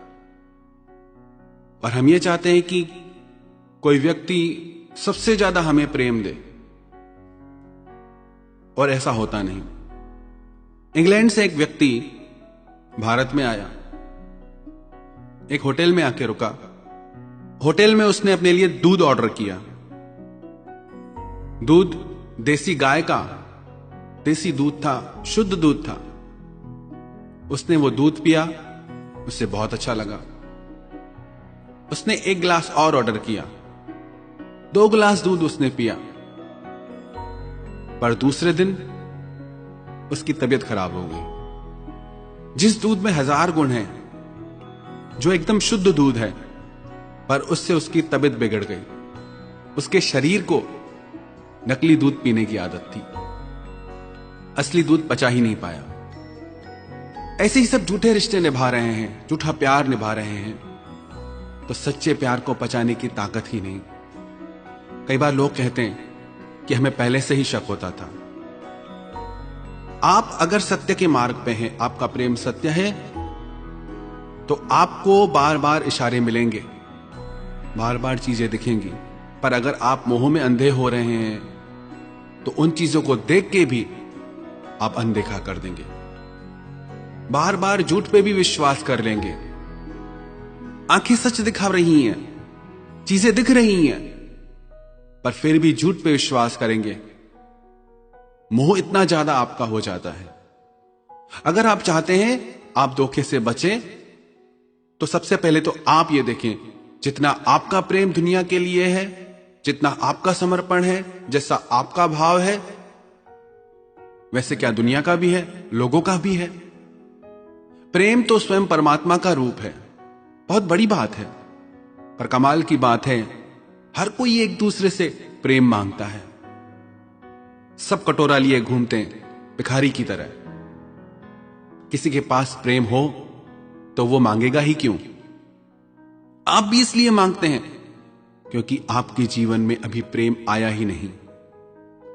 और हम ये चाहते हैं कि कोई व्यक्ति सबसे ज्यादा हमें प्रेम दे, और ऐसा होता नहीं। इंग्लैंड से एक व्यक्ति भारत में आया, एक होटल में आके रुका। होटल में उसने अपने लिए दूध ऑर्डर किया। दूध देसी गाय का, देसी दूध था, शुद्ध दूध था। उसने वो दूध पिया, उसे बहुत अच्छा लगा। उसने एक गिलास और ऑर्डर किया, 2 गिलास दूध उसने पिया। पर दूसरे दिन उसकी तबीयत खराब हो गई। जिस दूध में 1000 गुण हैं, जो एकदम शुद्ध दूध है, पर उससे उसकी तबीयत बिगड़ गई। उसके शरीर को नकली दूध पीने की आदत थी, असली दूध पचा ही नहीं पाया। ऐसे ही सब झूठे रिश्ते निभा रहे हैं, झूठा प्यार निभा रहे हैं, तो सच्चे प्यार को पचाने की ताकत ही नहीं। कई बार लोग कहते हैं कि हमें पहले से ही शक होता था। आप अगर सत्य के मार्ग पे हैं, आपका प्रेम सत्य है, तो आपको बार बार इशारे मिलेंगे, बार बार चीजें दिखेंगी। पर अगर आप मोह में अंधे हो रहे हैं, तो उन चीजों को देख के भी आप अनदेखा कर देंगे, बार बार झूठ पे भी विश्वास कर लेंगे। आंखें सच दिखा रही हैं, चीजें दिख रही हैं, पर फिर भी झूठ पे विश्वास करेंगे। मोह इतना ज्यादा आपका हो जाता है। अगर आप चाहते हैं आप धोखे से बचें, तो सबसे पहले तो आप ये देखें, जितना आपका प्रेम दुनिया के लिए है, जितना आपका समर्पण है, जैसा आपका भाव है, वैसे क्या दुनिया का भी है, लोगों का भी है। प्रेम तो स्वयं परमात्मा का रूप है, बहुत बड़ी बात है। पर कमाल की बात है, हर कोई एक दूसरे से प्रेम मांगता है। सब कटोरा लिए घूमते हैं भिखारी की तरह। किसी के पास प्रेम हो तो वो मांगेगा ही क्यों? आप भी इसलिए मांगते हैं क्योंकि आपके जीवन में अभी प्रेम आया ही नहीं।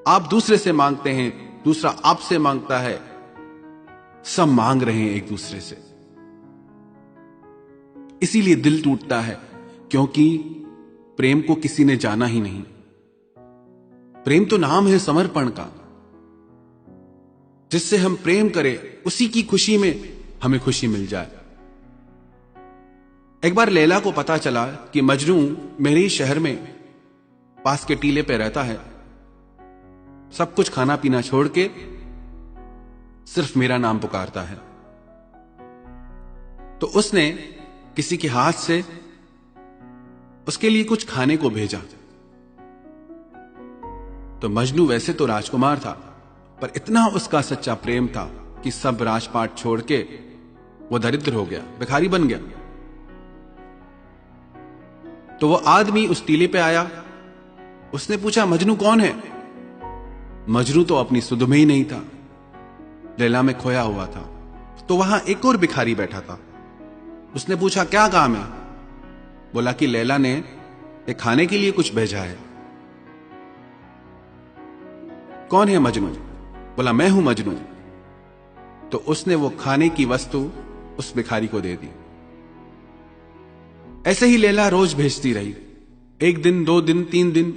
आप दूसरे से मांगते हैं, दूसरा आपसे मांगता है, सब मांग रहे हैं एक दूसरे से। इसीलिए दिल टूटता है, क्योंकि प्रेम को किसी ने जाना ही नहीं। प्रेम तो नाम है समर्पण का। जिससे हम प्रेम करें, उसी की खुशी में हमें खुशी मिल जाए। एक बार लैला को पता चला कि मजनू मेरे ही शहर में पास के टीले पे रहता है, सब कुछ खाना पीना छोड़ के सिर्फ मेरा नाम पुकारता है। तो उसने किसी के हाथ से उसके लिए कुछ खाने को भेजा। तो मजनू वैसे तो राजकुमार था, पर इतना उसका सच्चा प्रेम था कि सब राजपाट छोड़ के वो दरिद्र हो गया, भिखारी बन गया। तो वो आदमी उस टीले पे आया, उसने पूछा मजनू कौन है? मजनू तो अपनी सुध में ही नहीं था, लैला में खोया हुआ था। तो वहां एक और भिखारी बैठा था। उसने पूछा क्या काम है? बोला कि लैला ने एक खाने के लिए कुछ भेजा है। कौन है मजनू? बोला मैं हूं मजनू। तो उसने वो खाने की वस्तु उस भिखारी को दे दी। ऐसे ही लैला रोज भेजती रही। 1 दिन, 2 दिन, 3 दिन।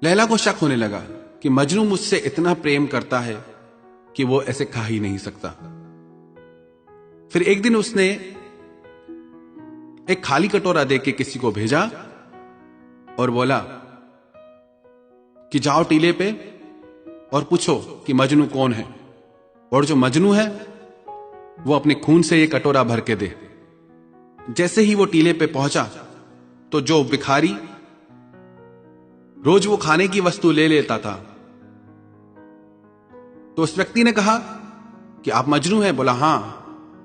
लैला को शक होने लगा कि मजनू मुझसे इतना प्रेम करता है कि वो ऐसे खा ही नहीं सकता। फिर एक दिन उसने एक खाली कटोरा देके किसी को भेजा और बोला कि जाओ टीले पे और पूछो कि मजनू कौन है, और जो मजनू है वो अपने खून से ये कटोरा भर के दे। जैसे ही वो टीले पे पहुंचा तो जो भिखारी रोज वो खाने की वस्तु ले लेता था, तो उस व्यक्ति ने कहा कि आप मजनू हैं? बोला हां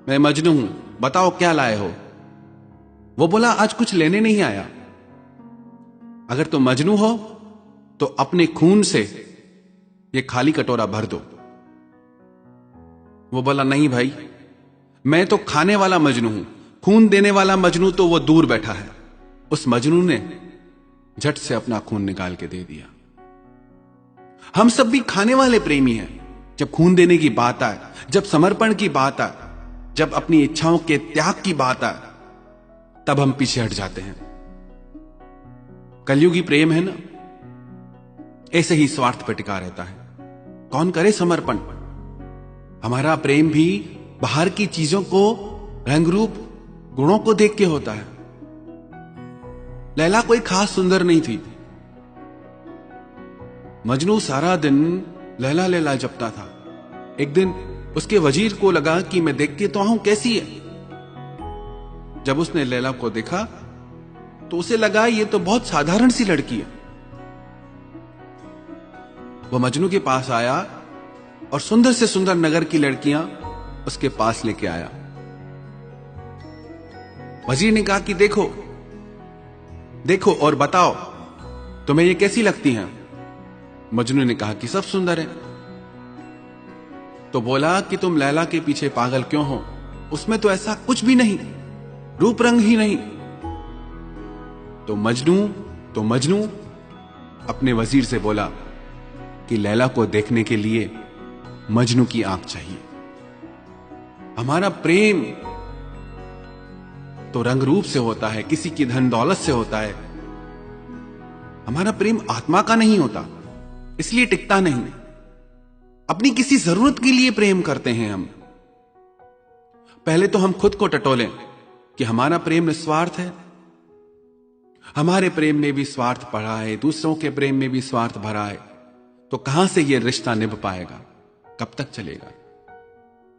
मैं मजनू हूं, बताओ क्या लाए हो? वो बोला आज कुछ लेने नहीं आया। अगर तुम मजनू हो तो अपने खून से ये खाली कटोरा भर दो। वो बोला नहीं भाई, मैं तो खाने वाला मजनू हूं, खून देने वाला मजनू तो वो दूर बैठा है। उस मजनू ने झट से अपना खून निकाल के दे दिया। हम सब भी खाने वाले प्रेमी हैं। जब खून देने की बात आए, जब समर्पण की बात आए, जब अपनी इच्छाओं के त्याग की बात आए, तब हम पीछे हट जाते हैं। कलयुगी प्रेम है ना, ऐसे ही स्वार्थ पे टिका रहता है। कौन करे समर्पण? हमारा प्रेम भी बाहर की चीजों को, रंग रूप, गुणों को देख के होता है। लैला कोई खास सुंदर नहीं थी। मजनू सारा दिन लैला लैला जपता था। एक दिन उसके वजीर को लगा कि मैं देख के तो आऊं कैसी है। जब उसने लैला को देखा तो उसे लगा ये तो बहुत साधारण सी लड़की है। वो मजनू के पास आया और सुंदर से सुंदर नगर की लड़कियां उसके पास लेके आया। वजीर ने कहा कि देखो देखो और बताओ तुम्हें ये कैसी लगती हैं? मजनू ने कहा कि सब सुंदर है। तो बोला कि तुम लैला के पीछे पागल क्यों हो? उसमें तो ऐसा कुछ भी नहीं, रूप रंग ही नहीं। तो मजनू अपने वजीर से बोला कि लैला को देखने के लिए मजनू की आंख चाहिए। हमारा प्रेम तो रंग रूप से होता है, किसी की धन दौलत से होता है। हमारा प्रेम आत्मा का नहीं होता, इसलिए टिकता नहीं। अपनी किसी जरूरत के लिए प्रेम करते हैं हम। पहले तो हम खुद को टटोलें कि हमारा प्रेम निस्वार्थ है। हमारे प्रेम में भी स्वार्थ पड़ा है, दूसरों के प्रेम में भी स्वार्थ भरा है, तो कहां से यह रिश्ता निभ पाएगा? कब तक चलेगा?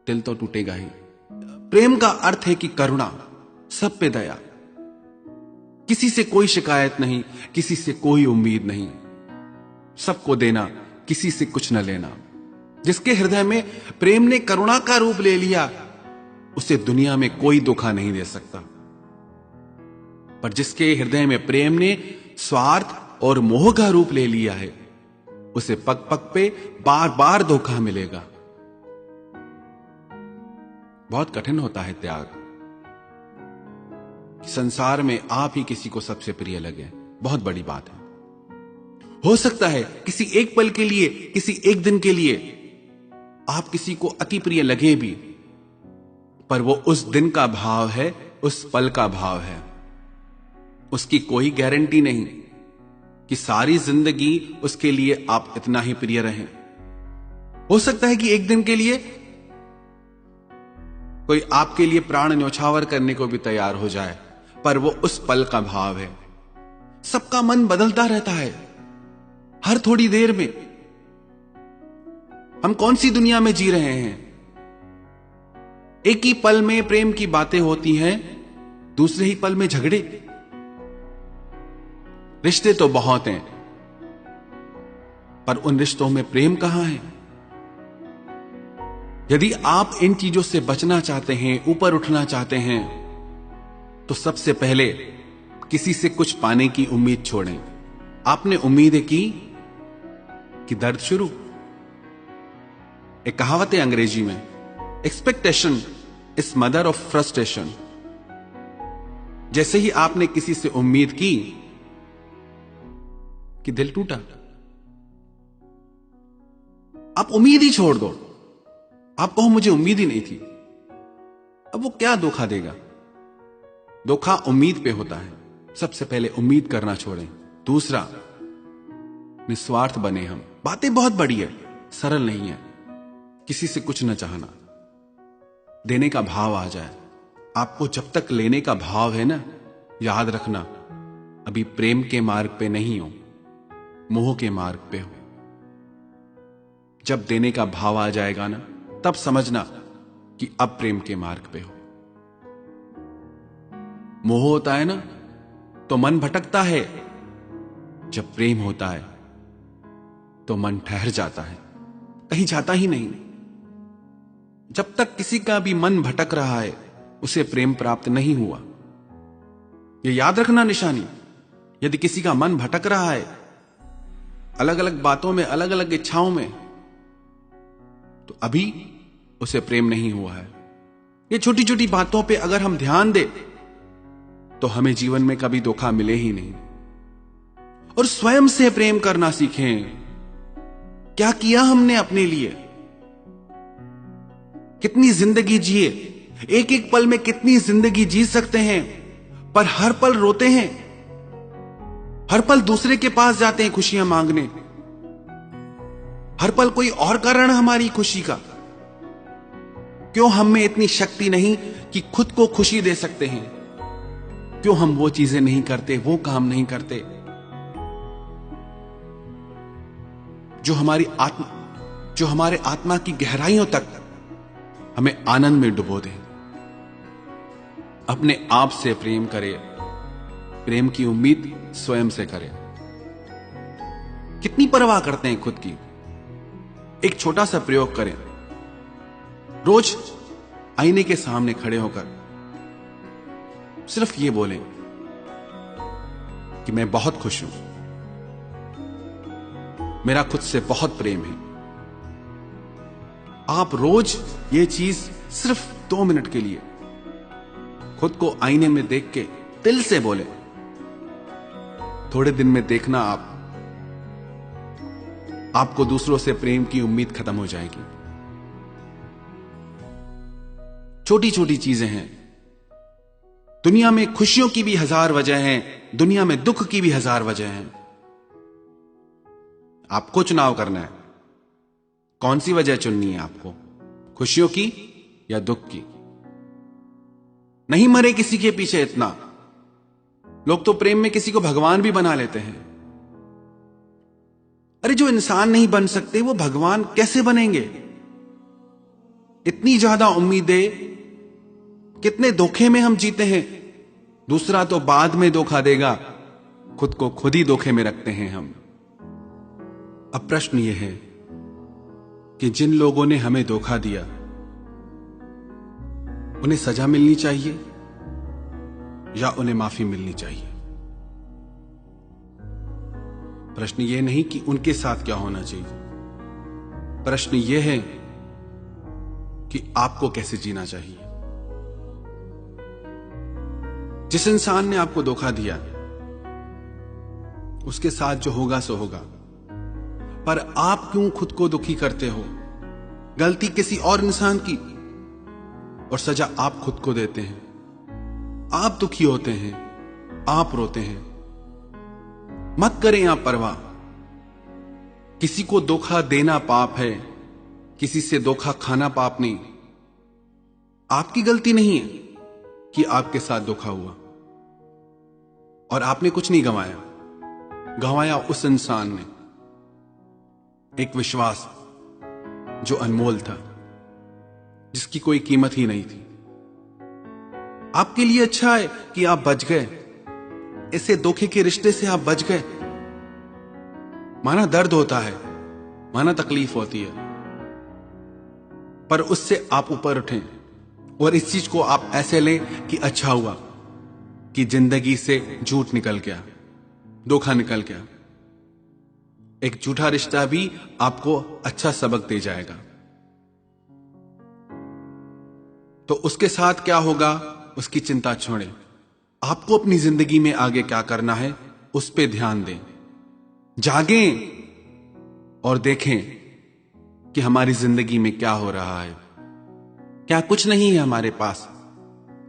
दिल तो टूटेगा ही। प्रेम का अर्थ है कि करुणा, सब पे दया, किसी से कोई शिकायत नहीं, किसी से कोई उम्मीद नहीं, सबको देना, किसी से कुछ न लेना। जिसके हृदय में प्रेम ने करुणा का रूप ले लिया, उसे दुनिया में कोई धोखा नहीं दे सकता। पर जिसके हृदय में प्रेम ने स्वार्थ और मोह का रूप ले लिया है, उसे पग पग पे बार बार धोखा मिलेगा। बहुत कठिन होता है त्याग। संसार में आप ही किसी को सबसे प्रिय लगे, बहुत बड़ी बात है। हो सकता है किसी एक पल के लिए, किसी एक दिन के लिए आप किसी को अति प्रिय लगे भी, पर वो उस दिन का भाव है, उस पल का भाव है। उसकी कोई गारंटी नहीं कि सारी जिंदगी उसके लिए आप इतना ही प्रिय रहें। हो सकता है कि एक दिन के लिए कोई आपके लिए प्राण न्यौछावर करने को भी तैयार हो जाए, पर वो उस पल का भाव है। सबका मन बदलता रहता है हर थोड़ी देर में। हम कौन सी दुनिया में जी रहे हैं? एक ही पल में प्रेम की बातें होती हैं, दूसरे ही पल में झगड़े। रिश्ते तो बहुत हैं, पर उन रिश्तों में प्रेम कहां है? यदि आप इन चीजों से बचना चाहते हैं, ऊपर उठना चाहते हैं, तो सबसे पहले किसी से कुछ पाने की उम्मीद छोड़ें। आपने उम्मीदें की कि दर्द शुरू। एक कहावत है अंग्रेजी में, expectation is mother of frustration. जैसे ही आपने किसी से उम्मीद की कि दिल टूटा। आप उम्मीद ही छोड़ दो। आप कहो मुझे उम्मीद ही नहीं थी। अब वो क्या धोखा देगा? धोखा उम्मीद पे होता है। सबसे पहले उम्मीद करना छोड़ें। दूसरा, निस्वार्थ बने हम। बातें बहुत बड़ी है, सरल नहीं है। किसी से कुछ न चाहना, देने का भाव आ जाए। आपको जब तक लेने का भाव है ना, याद रखना अभी प्रेम के मार्ग पे नहीं हो, मोह के मार्ग पे हो। जब देने का भाव आ जाएगा ना, तब समझना कि अब प्रेम के मार्ग पे हो। मोह होता है ना तो मन भटकता है, जब प्रेम होता है तो मन ठहर जाता है, कहीं जाता ही नहीं। जब तक किसी का भी मन भटक रहा है, उसे प्रेम प्राप्त नहीं हुआ। यह याद रखना निशानी। यदि किसी का मन भटक रहा है अलग अलग बातों में, अलग अलग इच्छाओं में, तो अभी उसे प्रेम नहीं हुआ है। ये छोटी छोटी बातों पे अगर हम ध्यान दें तो हमें जीवन में कभी धोखा मिले ही नहीं। और स्वयं से प्रेम करना सीखें। क्या किया हमने अपने लिए? कितनी जिंदगी जिए, एक एक पल में कितनी जिंदगी जी सकते हैं, पर हर पल रोते हैं, हर पल दूसरे के पास जाते हैं खुशियां मांगने, हर पल कोई और कारण हमारी खुशी का। क्यों हम में इतनी शक्ति नहीं कि खुद को खुशी दे सकते हैं? क्यों हम वो चीजें नहीं करते, वो काम नहीं करते जो हमारे आत्मा की गहराइयों तक हमें आनंद में डुबो दे। अपने आप से प्रेम करें। प्रेम की उम्मीद स्वयं से करें। कितनी परवाह करते हैं खुद की? एक छोटा सा प्रयोग करें। रोज आईने के सामने खड़े होकर सिर्फ ये बोलें कि मैं बहुत खुश हूं, मेरा खुद से बहुत प्रेम है। आप रोज ये चीज सिर्फ 2 मिनट के लिए खुद को आईने में देख के दिल से बोले। थोड़े दिन में देखना आपको दूसरों से प्रेम की उम्मीद खत्म हो जाएगी। छोटी छोटी चीजें हैं। दुनिया में खुशियों की भी 1000 वजह हैं, दुनिया में दुख की भी 1000 वजह हैं। आपको चुनाव करना है, कौन सी वजह चुननी है आपको, खुशियों की या दुख की। नहीं मरे किसी के पीछे इतना। लोग तो प्रेम में किसी को भगवान भी बना लेते हैं। अरे जो इंसान नहीं बन सकते वो भगवान कैसे बनेंगे? इतनी ज्यादा उम्मीदें, कितने धोखे में हम जीते हैं। दूसरा तो बाद में धोखा देगा, खुद को खुद ही धोखे में रखते हैं हम। अब प्रश्न यह है कि जिन लोगों ने हमें धोखा दिया, उन्हें सजा मिलनी चाहिए या उन्हें माफी मिलनी चाहिए? प्रश्न यह नहीं कि उनके साथ क्या होना चाहिए। प्रश्न यह है कि आपको कैसे जीना चाहिए। जिस इंसान ने आपको धोखा दिया, उसके साथ जो होगा सो होगा, पर आप क्यों खुद को दुखी करते हो? गलती किसी और इंसान की और सजा आप खुद को देते हैं। आप दुखी होते हैं, आप रोते हैं। मत करें आप परवाह। किसी को धोखा देना पाप है, किसी से धोखा खाना पाप नहीं। आपकी गलती नहीं है कि आपके साथ धोखा हुआ और आपने कुछ नहीं गंवाया उस इंसान ने एक विश्वास जो अनमोल था, जिसकी कोई कीमत ही नहीं थी। आपके लिए अच्छा है कि आप बच गए, ऐसे धोखे के रिश्ते से आप बच गए। माना दर्द होता है, माना तकलीफ होती है, पर उससे आप ऊपर उठें और इस चीज को आप ऐसे लें कि अच्छा हुआ कि जिंदगी से झूठ निकल गया, धोखा निकल गया। एक झूठा रिश्ता भी आपको अच्छा सबक दे जाएगा। तो उसके साथ क्या होगा, उसकी चिंता छोड़ें। आपको अपनी जिंदगी में आगे क्या करना है, उस पे ध्यान दें। जागें और देखें कि हमारी जिंदगी में क्या हो रहा है। क्या कुछ नहीं है हमारे पास?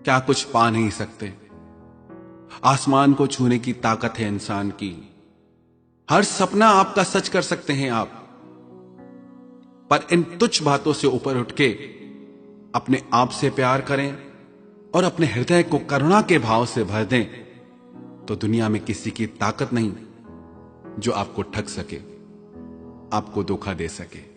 क्या कुछ पा नहीं सकते? आसमान को छूने की ताकत है इंसान की। हर सपना आपका सच कर सकते हैं आप। पर इन तुच्छ बातों से ऊपर उठ के अपने आप से प्यार करें और अपने हृदय को करुणा के भाव से भर दें, तो दुनिया में किसी की ताकत नहीं जो आपको ठग सके, आपको धोखा दे सके।